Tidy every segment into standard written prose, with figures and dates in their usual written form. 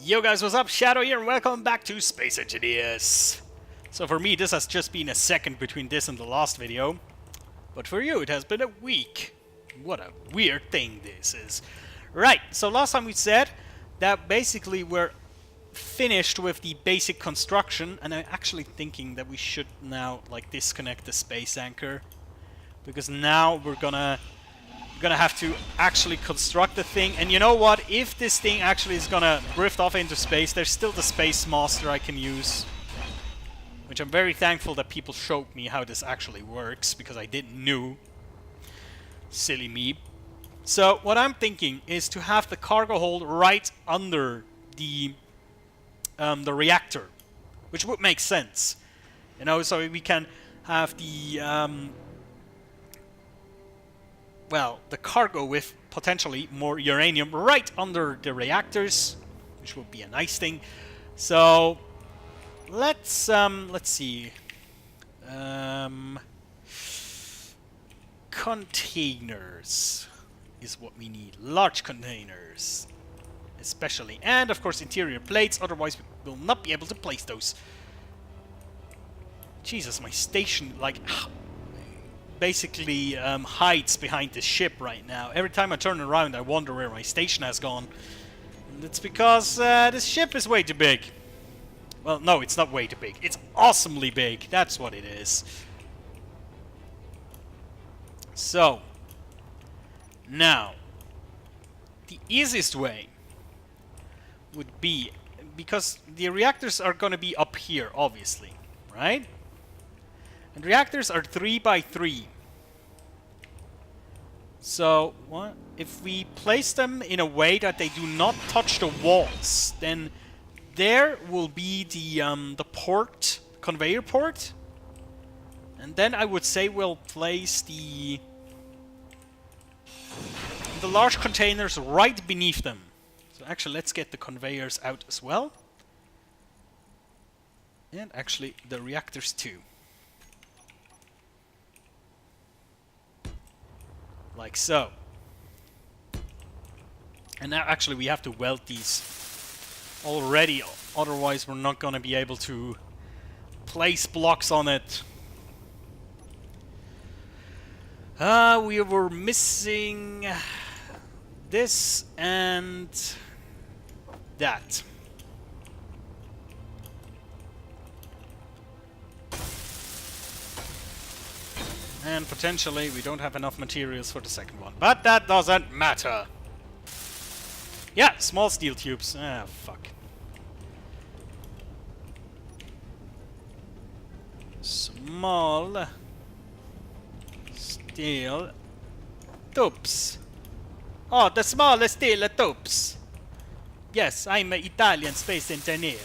Yo guys, what's up? Shadow here and welcome back to Space Engineers. So for me this has just been a second between this and the last video. But for you it has been a week. What a weird thing this is. Right, so last time we said that basically we're finished with the basic construction, and I'm actually thinking that we should now like disconnect the space anchor. Because now we're gonna have to actually construct the thing. And you know what? If this thing actually is gonna drift off into space, there's still the Space Master I can use. Which I'm very thankful that people showed me how this actually works, because I didn't know. Silly me. So what I'm thinking is to have the cargo hold right under the reactor. Which would make sense. You know, so we can have the well, the cargo with potentially more uranium right under the reactors, which would be a nice thing. So let's see. Containers is what we need. Large containers, especially, and of course interior plates. Otherwise, we will not be able to place those. Jesus, my station like basically hides behind the ship right now. Every time I turn around I wonder where my station has gone. And it's because this ship is way too big. Well, no, it's not way too big. It's awesomely big. That's what it is. So, now, the easiest way would be, because the reactors are going to be up here, obviously, right? And reactors are 3 by 3. So, what if we place them in a way that they do not touch the walls? Then there will be the port, conveyor port, and then I would say we'll place the large containers right beneath them. So actually, let's get the conveyors out as well, and actually the reactors too. Like so. And now actually we have to weld these already, otherwise we're not going to be able to place blocks on it. We were missing this and that. And potentially we don't have enough materials for the second one. But that doesn't matter. Yeah, small steel tubes. Ah, fuck. Small steel tubes. Oh, the smallest steel tubes. Yes, I'm an Italian space engineer.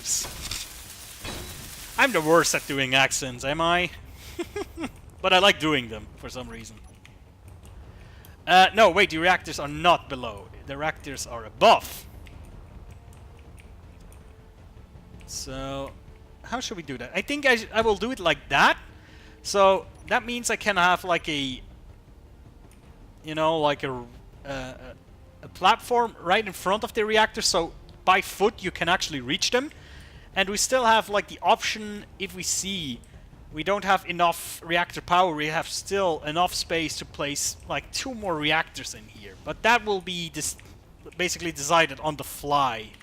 I'm the worst at doing accents, am I? But I like doing them, for some reason. No, wait, the reactors are not below. The reactors are above. So, how should we do that? I think I will do it like that. So, that means I can have like a... You know, like a platform right in front of the reactor. So, by foot you can actually reach them. And we still have like the option, if we see we don't have enough reactor power, we have still enough space to place like 2 more reactors in here. But that will be basically decided on the fly,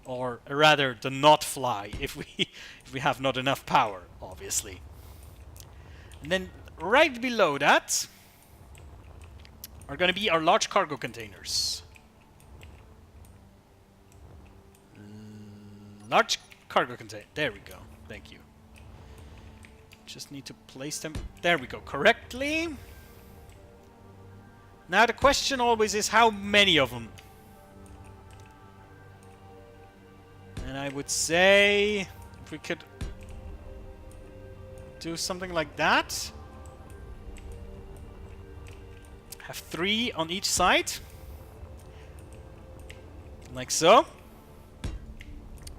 or rather the not fly, if we have not enough power, obviously. And then right below that are going to be our large cargo containers. Large cargo container. There we go. Thank you. Just need to place them, there we go, correctly. Now the question always is how many of them. And I would say if we could do something like that. Have 3 on each side. Like so.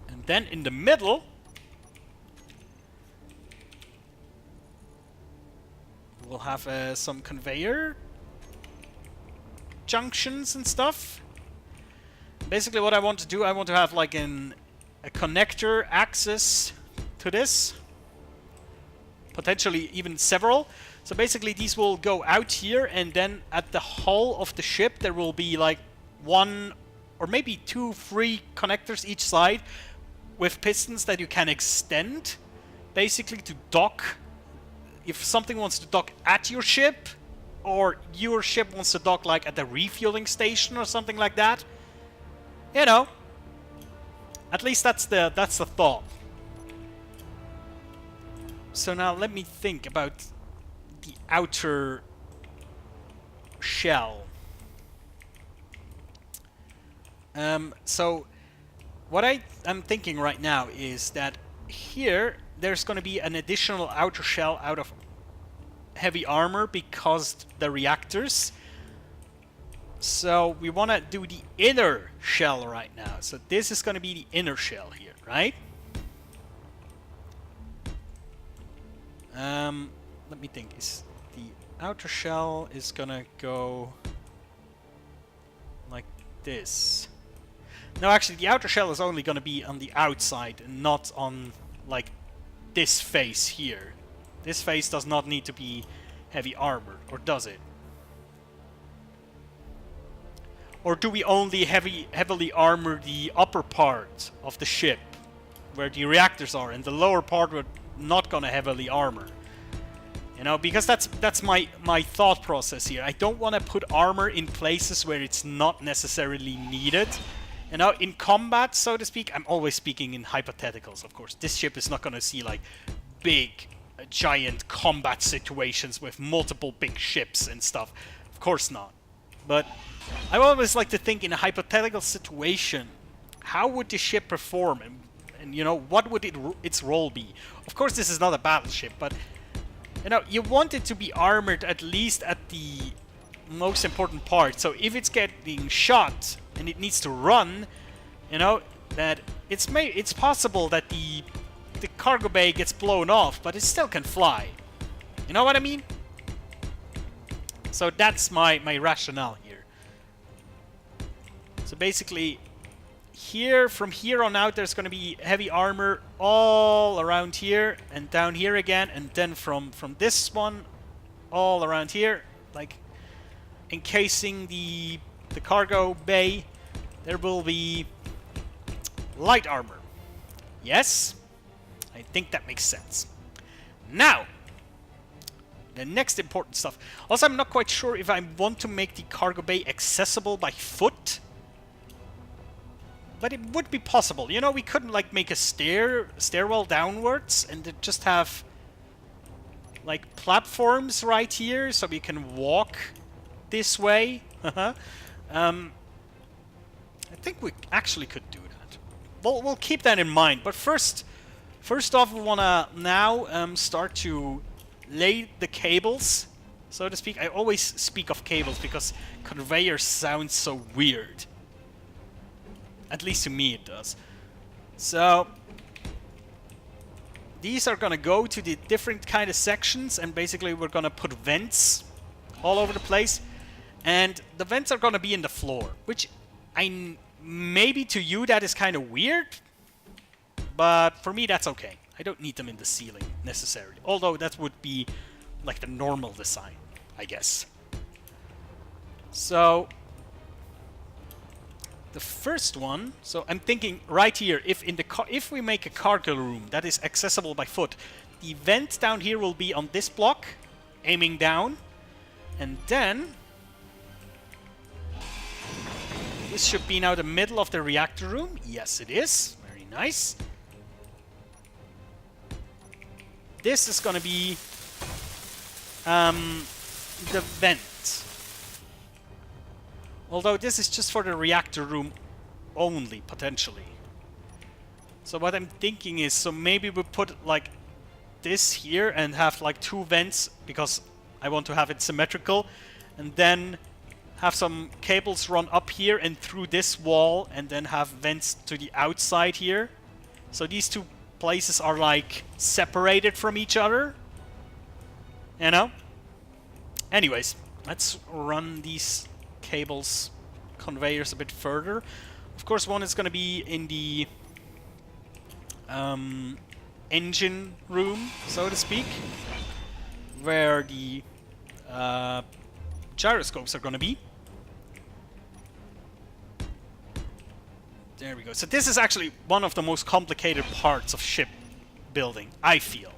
And then in the middle we'll have some conveyor junctions and stuff. Basically what I want to do, I want to have like a connector access to this. Potentially even several. So basically these will go out here, and then at the hull of the ship there will be like one or maybe two free connectors each side with pistons that you can extend, basically to dock. If something wants to dock at your ship, or your ship wants to dock like at the refueling station or something like that. You know. At least that's the thought. So now let me think about the outer shell. So what I'm thinking right now is that here there's going to be an additional outer shell out of heavy armor because the reactors. So we want to do the inner shell right now. So this is going to be the inner shell here, right? Let me think. Is the outer shell is going to go like this? No, actually the outer shell is only going to be on the outside and not on like this face here. This face does not need to be heavy armored, or does it? Or do we only heavily armor the upper part of the ship, where the reactors are, and the lower part we're not gonna heavily armor? You know, because that's my thought process here. I don't want to put armor in places where it's not necessarily needed. You know, in combat, so to speak, I'm always speaking in hypotheticals, of course. This ship is not gonna see like big, giant combat situations with multiple big ships and stuff. Of course not. But I always like to think in a hypothetical situation, how would the ship perform, and you know, what would its role be? Of course, this is not a battleship, but you know, you want it to be armored at least at the most important part. So if it's getting shot and it needs to run, you know, that it's possible that the cargo bay gets blown off, but it still can fly. You know what I mean? So that's my rationale here. So basically, here, from here on out, there's going to be heavy armor all around here and down here again, and then from this one all around here, like encasing the cargo bay, there will be light armor. Yes, I think that makes sense. Now, the next important stuff. Also, I'm not quite sure if I want to make the cargo bay accessible by foot. But it would be possible. You know, we couldn't like make a stairwell downwards and just have like platforms right here so we can walk this way. I think we actually could do that. We'll keep that in mind. But first off, we want to now start to lay the cables, so to speak. I always speak of cables because conveyor sounds so weird. At least to me it does. So these are gonna go to the different kind of sections, and basically we're gonna put vents all over the place, and the vents are gonna be in the floor, which maybe to you that is kind of weird, but for me that's okay. I don't need them in the ceiling necessarily, although that would be like the normal design, I guess. So the first one, so I'm thinking right here, if we make a cargo room that is accessible by foot, the vent down here will be on this block, aiming down, and then this should be now the middle of the reactor room. Yes, it is. Very nice. This is gonna be the vent. Although this is just for the reactor room only, potentially. So what I'm thinking is, so maybe we put like this here and have like two vents, because I want to have it symmetrical, and then have some cables run up here and through this wall, and then have vents to the outside here. So these two places are like separated from each other. You know? Anyways, let's run these cables, conveyors a bit further. Of course, one is going to be in the engine room, so to speak, where the gyroscopes are going to be. There we go. So this is actually one of the most complicated parts of ship building, I feel.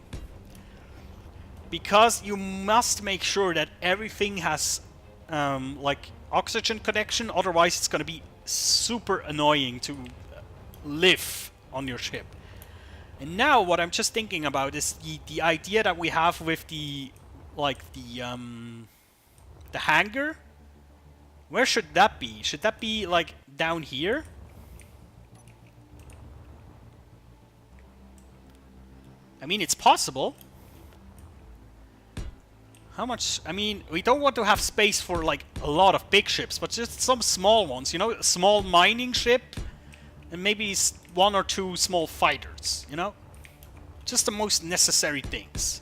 Because you must make sure that everything has like oxygen connection, otherwise it's going to be super annoying to live on your ship. And now what I'm just thinking about is the idea that we have with the hangar. Where should that be? Should that be like down here? I mean, it's possible. How much? I mean, we don't want to have space for like a lot of big ships, but just some small ones, you know, a small mining ship, and maybe one or two small fighters, you know? Just the most necessary things.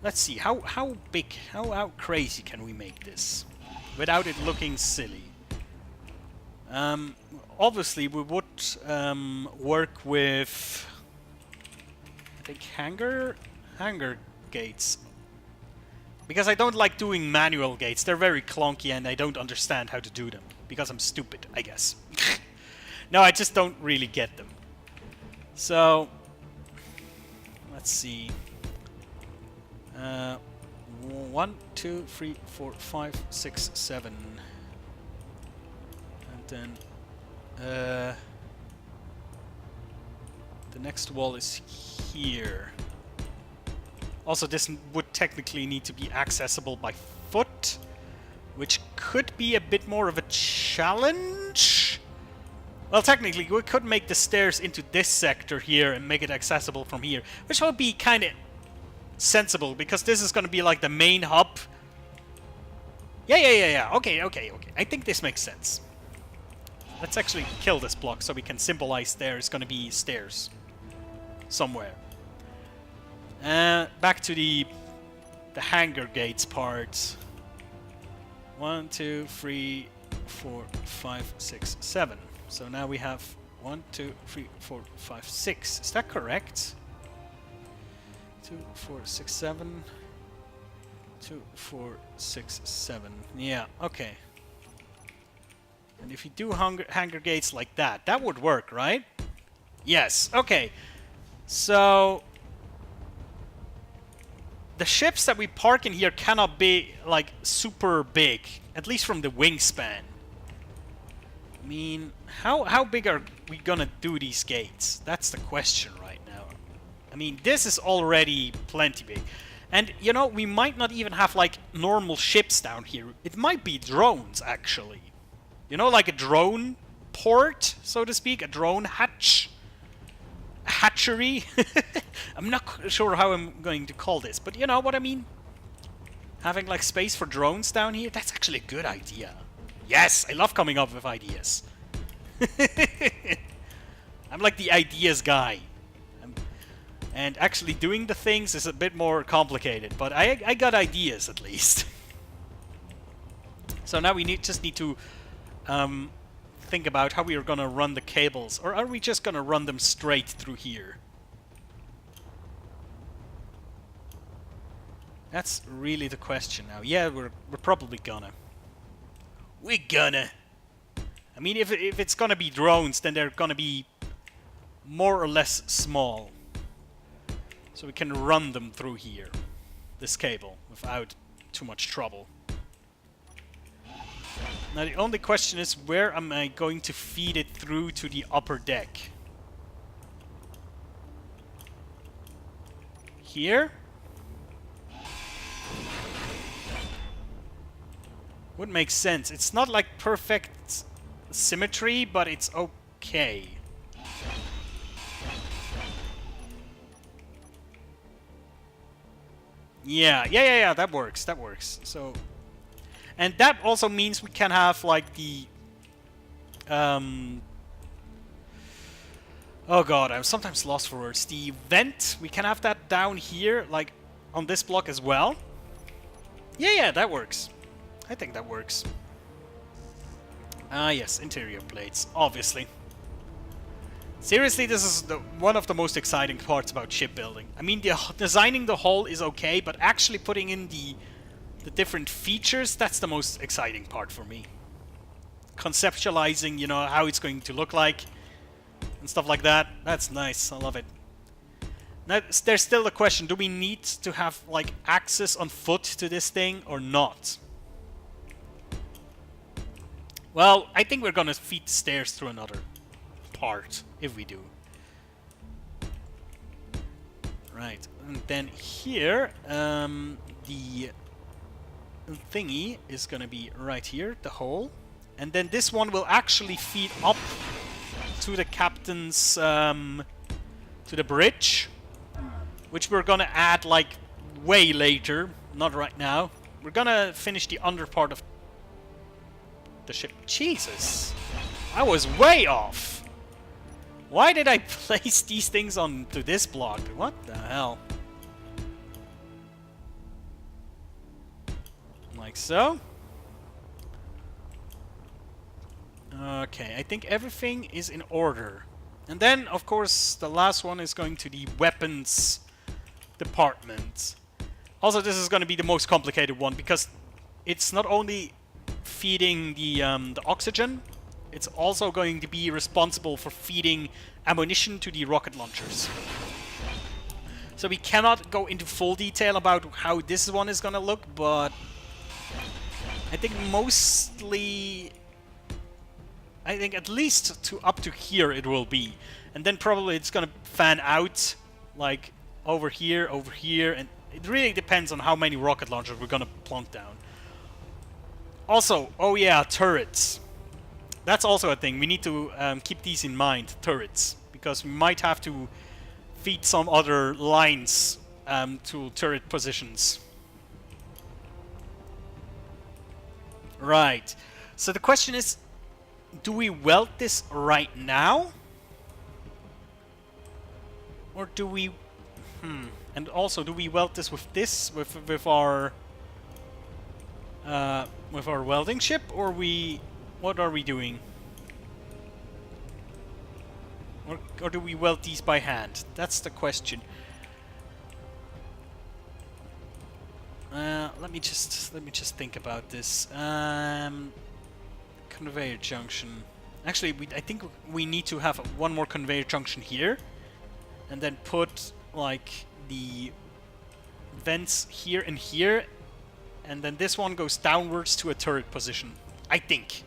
Let's see, how big, how crazy can we make this without it looking silly? Obviously, we would work with, I think, hangar gates. Because I don't like doing manual gates. They're very clunky and I don't understand how to do them. Because I'm stupid, I guess. No, I just don't really get them. So, let's see. 1, 2, 3, 4, 5, 6, 7. And then the next wall is here. Also, this would technically need to be accessible by foot, which could be a bit more of a challenge. Well, technically, we could make the stairs into this sector here and make it accessible from here, which would be kind of sensible, because this is going to be like the main hub. Yeah. Okay. I think this makes sense. Let's actually kill this block so we can symbolize there's going to be stairs somewhere. Back to the hangar gates part. 1, 2, 3, 4, 5, 6, 7. So now we have 1, 2, 3, 4, 5, 6. Is that correct? 2, 4, 6, 7. 2, 4, 6, 7. Yeah, okay. And if you do hangar gates like that, that would work, right? Yes, okay. So the ships that we park in here cannot be, like, super big. At least from the wingspan. I mean, how big are we gonna do these gates? That's the question right now. I mean, this is already plenty big. And, you know, we might not even have, like, normal ships down here. It might be drones, actually. You know, like a drone port, so to speak? A drone hatch? Hatchery? I'm not sure how I'm going to call this, but you know what I mean? Having like space for drones down here, that's actually a good idea. Yes, I love coming up with ideas. I'm like the ideas guy. And actually doing the things is a bit more complicated, but I got ideas at least. So now we just need to think about how we are going to run the cables, or are we just going to run them straight through here? That's really the question now. Yeah, we're probably gonna. We're gonna. I mean, if it's gonna be drones, then they're gonna be more or less small. So we can run them through here, this cable, without too much trouble. Now the only question is, where am I going to feed it through to the upper deck? Here? Would make sense. It's not like perfect symmetry, but it's okay. Yeah, that works, So, and that also means we can have like the oh god, I'm sometimes lost for words. The vent, we can have that down here, like on this block as well. Yeah, that works. I think that works. Ah, yes, interior plates, obviously. Seriously, this is one of the most exciting parts about shipbuilding. I mean, designing the hull is okay, but actually putting in the different features, that's the most exciting part for me. Conceptualizing, you know, how it's going to look like and stuff like that. That's nice. I love it. Now, there's still the question, do we need to have, like, access on foot to this thing or not? Well, I think we're gonna feed stairs through another part, if we do. Right, and then here, the thingy is gonna be right here, the hole. And then this one will actually feed up to the captain's, to the bridge. Which we're gonna add, like, way later, not right now. We're gonna finish the under part of the ship. Jesus! I was way off! Why did I place these things onto this block? What the hell? Like so. Okay, I think everything is in order. And then, of course, the last one is going to the weapons department. Also, this is going to be the most complicated one because it's not only feeding the oxygen, it's also going to be responsible for feeding ammunition to the rocket launchers. So we cannot go into full detail about how this one is going to look, but I think mostly, I think at least to up to here it will be. And then probably it's going to fan out, like, over here, and it really depends on how many rocket launchers we're gonna plunk down. Also, oh yeah, turrets. That's also a thing. We need to keep these in mind, turrets, because we might have to feed some other lines to turret positions. Right. So the question is, do we weld this right now? Or do we... And also, do we weld this with our welding ship, or what are we doing? Or do we weld these by hand? That's the question. Let me just think about this. Conveyor junction. Actually, I think we need to have one more conveyor junction here, and then put, like, the vents here and here, and then this one goes downwards to a turret position, I think.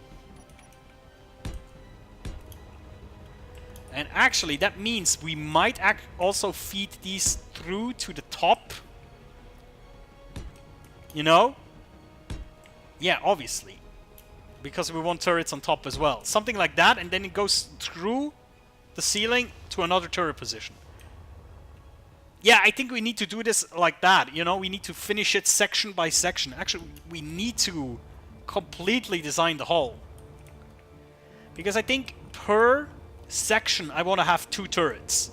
And actually, that means we might also feed these through to the top. You know? Yeah, obviously. Because we want turrets on top as well. Something like that, and then it goes through the ceiling to another turret position. Yeah, I think we need to do this like that, you know? We need to finish it section by section. Actually, we need to completely design the hull. Because I think per section, I want to have 2 turrets.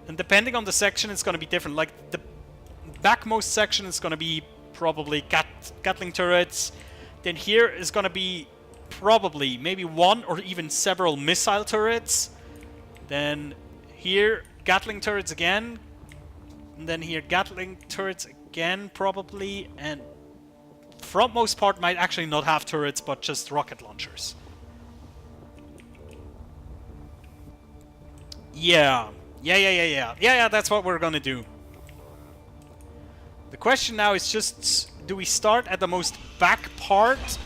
And depending on the section, it's going to be different. Like, the backmost section is going to be probably Gatling turrets. Then here is going to be probably maybe 1 or even several missile turrets. Then here, Gatling turrets again. And then here, Gatling turrets again, probably. And frontmost part might actually not have turrets, but just rocket launchers. Yeah, that's what we're gonna do. The question now is just, do we start at the most back part?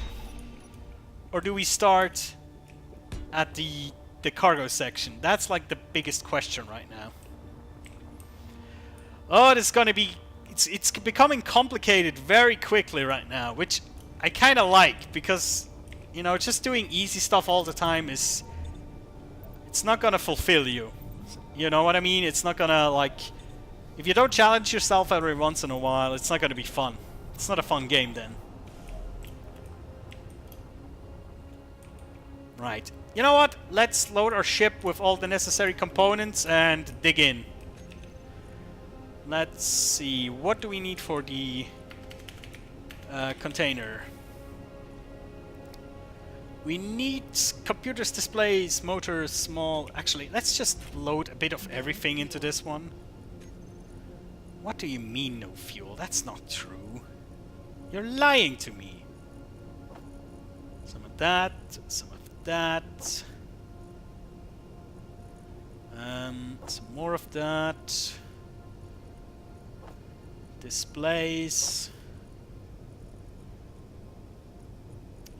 Or do we start at the cargo section? That's like the biggest question right now. Oh, it's gonna be... It's becoming complicated very quickly right now, which I kind of like, because, you know, just doing easy stuff all the time is... It's not gonna fulfill you. You know what I mean? It's not gonna, like... If you don't challenge yourself every once in a while, it's not gonna be fun. It's not a fun game then. Right. You know what? Let's load our ship with all the necessary components and dig in. Let's see. What do we need for the container? We need computers, displays, motors, small... Actually, let's just load a bit of everything into this one. What do you mean no fuel? That's not true. You're lying to me. Some of that, some of that. Some more of that. Displays.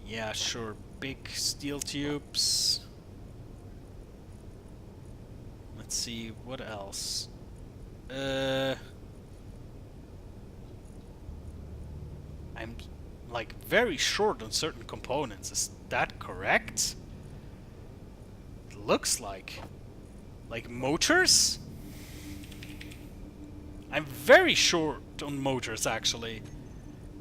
Yeah, sure. Big steel tubes. Let's see, what else? I'm like very short on certain components. Is that correct? It looks like motors? I'm very short on motors actually.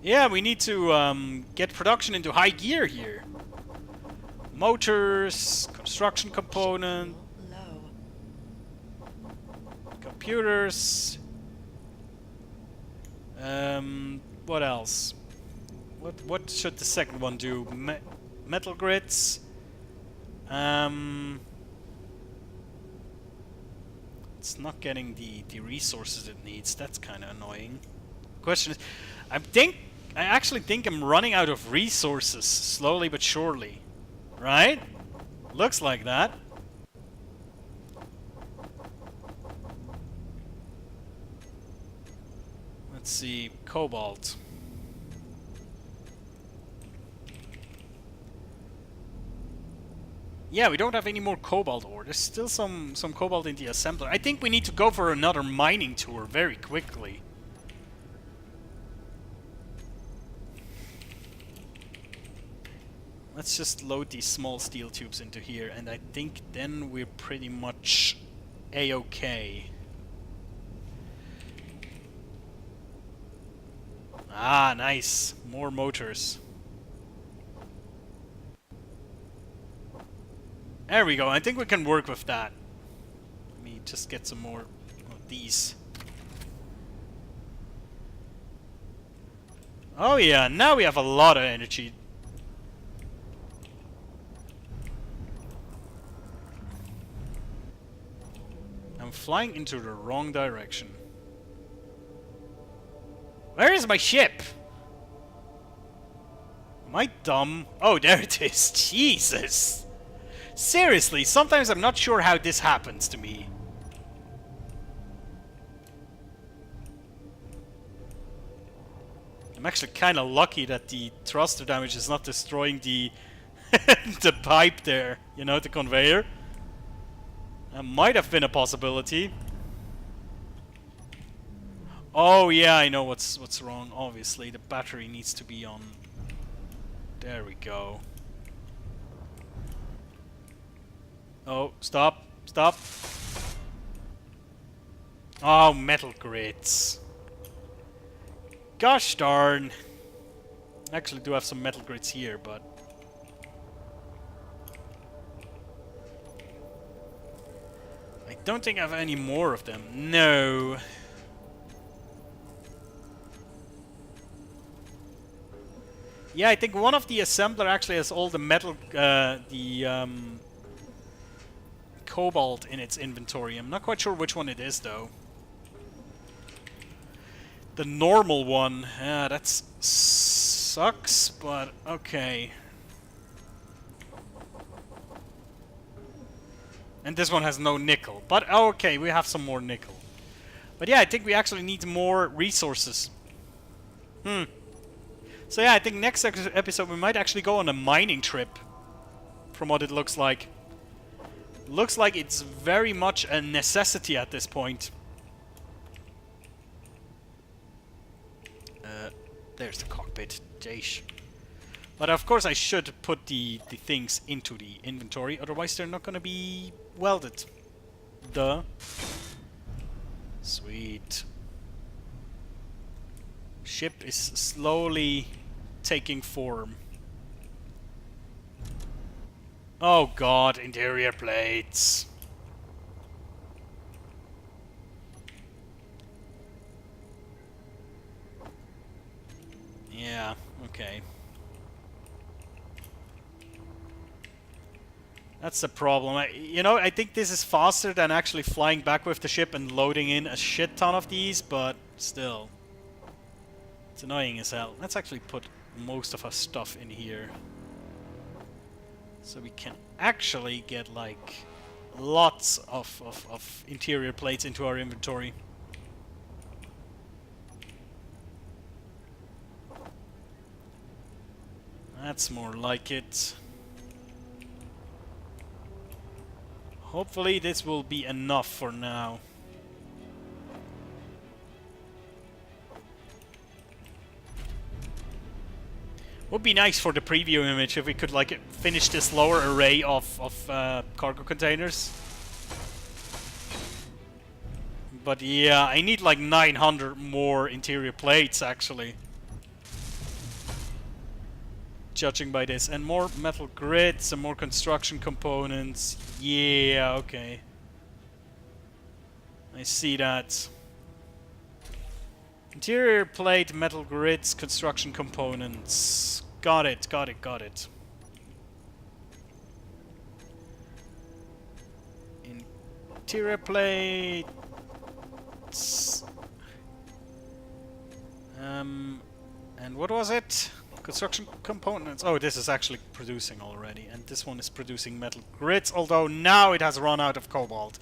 Yeah, we need to get production into high gear here. Motors, construction component, computers. What else? What should the second one do? Metal grids. It's not getting the resources it needs. That's kind of annoying. Question is, I actually think I'm running out of resources slowly but surely. Right? Looks like that. Let's see, cobalt. Yeah, we don't have any more cobalt ore. There's still some cobalt in the assembler. I think we need to go for another mining tour very quickly. Let's just load these small steel tubes into here, and I think then we're pretty much A-okay. Ah, nice. More motors. There we go. I think we can work with that. Let me just get some more of these. Oh yeah, now we have a lot of energy. I'm flying into the wrong direction. Where is my ship? Am I dumb? Oh, there it is. Jesus. Seriously, sometimes I'm not sure how this happens to me. I'm actually kind of lucky that the thruster damage is not destroying the the pipe there, you know, the conveyor. That might have been a possibility. Oh yeah, I know what's wrong. Obviously, the battery needs to be on. There we go. Oh, stop, stop. Oh, metal grids. Gosh darn. I actually do have some metal grids here, but I don't think I have any more of them. No. Yeah, I think one of the assembler actually has all the metal, cobalt in its inventory. I'm not quite sure which one it is, though. The normal one. Yeah, that sucks, but okay. And this one has no nickel. But okay, we have some more nickel. But yeah, I think we actually need more resources. So yeah, I think next episode we might actually go on a mining trip. From what it looks like. Looks like it's very much a necessity at this point. There's the cockpit. Jeesh. But of course I should put the things into the inventory, otherwise they're not gonna be welded. Duh. Sweet. Ship is slowly taking form. Oh god, interior plates. Yeah, okay. That's the problem. I think this is faster than actually flying back with the ship and loading in a shit ton of these, but still. It's annoying as hell. Let's actually put most of our stuff in here. So we can actually get, like, lots of interior plates into our inventory. That's more like it. Hopefully this will be enough for now. Would be nice for the preview image if we could like finish this lower array of cargo containers. But yeah, I need like 900 more interior plates actually. Judging by this. And more metal grids and more construction components. Yeah, okay. I see that. Interior plate, metal grids, construction components. Got it, got it, got it. Interior plate. And what was it? Construction components. Oh, this is actually producing already. And this one is producing metal grids, although now it has run out of cobalt.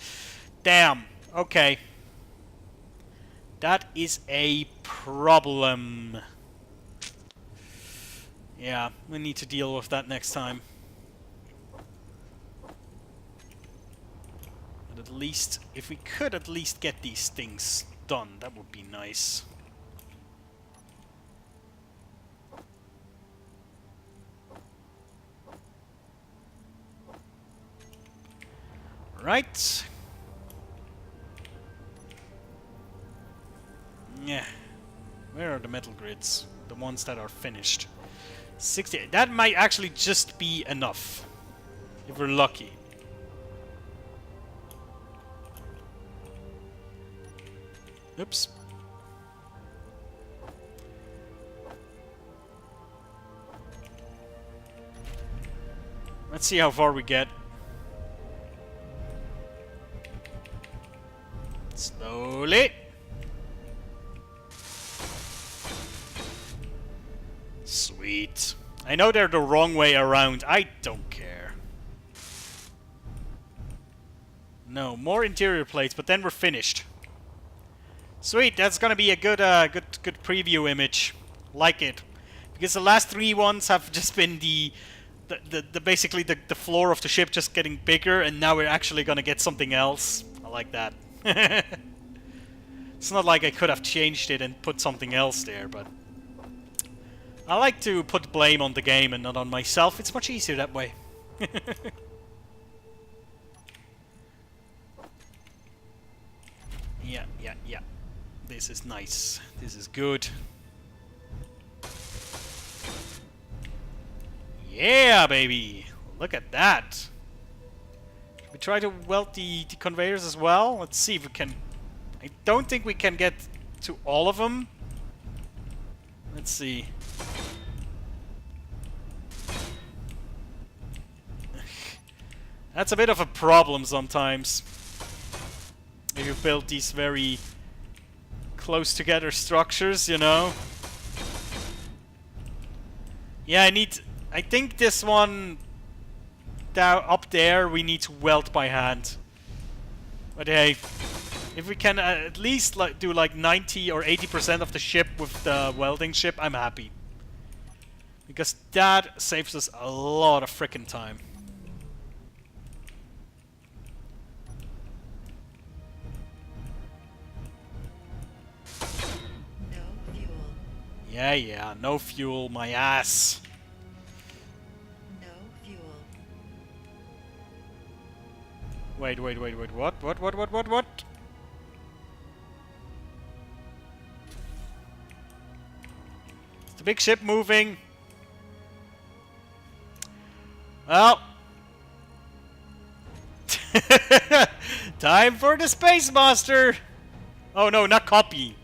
Damn. Okay. That is a problem. Yeah, we need to deal with that next time. But at least, if we could at least get these things done, that would be nice. Right. Yeah. Where are the metal grids? The ones that are finished. 60. That might actually just be enough. If we're lucky. Oops. Let's see how far we get. Slowly. Sweet. I know they're the wrong way around. I don't care. No, more interior plates, but then we're finished. Sweet, that's gonna be a good good preview image. Like it. Because the last three ones have just been the basically the floor of the ship just getting bigger, and now we're actually gonna get something else. I like that. It's not like I could have changed it and put something else there, but I like to put blame on the game and not on myself. It's much easier that way. Yeah, yeah, yeah. This is nice. This is good. Yeah, baby! Look at that! Should we try to weld the conveyors as well? Let's see if we can... I don't think we can get to all of them. Let's see. That's a bit of a problem sometimes. If you build these very close together structures, you know. Yeah, I think this one down up there we need to weld by hand. But hey, if we can at least do like 90 or 80% of the ship with the welding ship, I'm happy. Because that saves us a lot of frickin' time. No fuel. Yeah, yeah, no fuel, my ass. No fuel. Wait, what? Is the big ship moving? Well. Time for the Space Master! Oh no, not copy.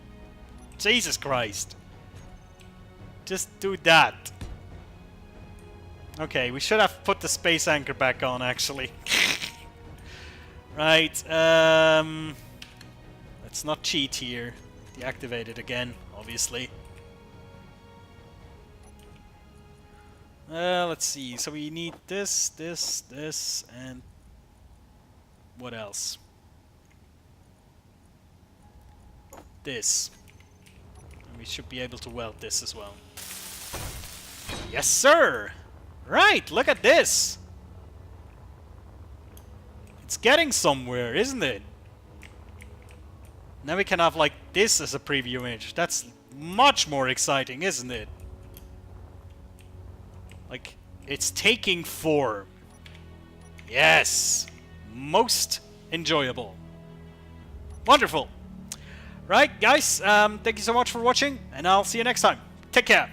Jesus Christ. Just do that. Okay, we should have put the space anchor back on, actually. Right, let's not cheat here. Deactivate it again, obviously. Let's see. So we need this, this, this, and what else? This. And we should be able to weld this as well. Yes, sir! Right, look at this! It's getting somewhere, isn't it? Now we can have like this as a preview image. That's much more exciting, isn't it? Like, it's taking form. Yes! Most enjoyable. Wonderful. Right, guys, thank you so much for watching, and I'll see you next time. Take care.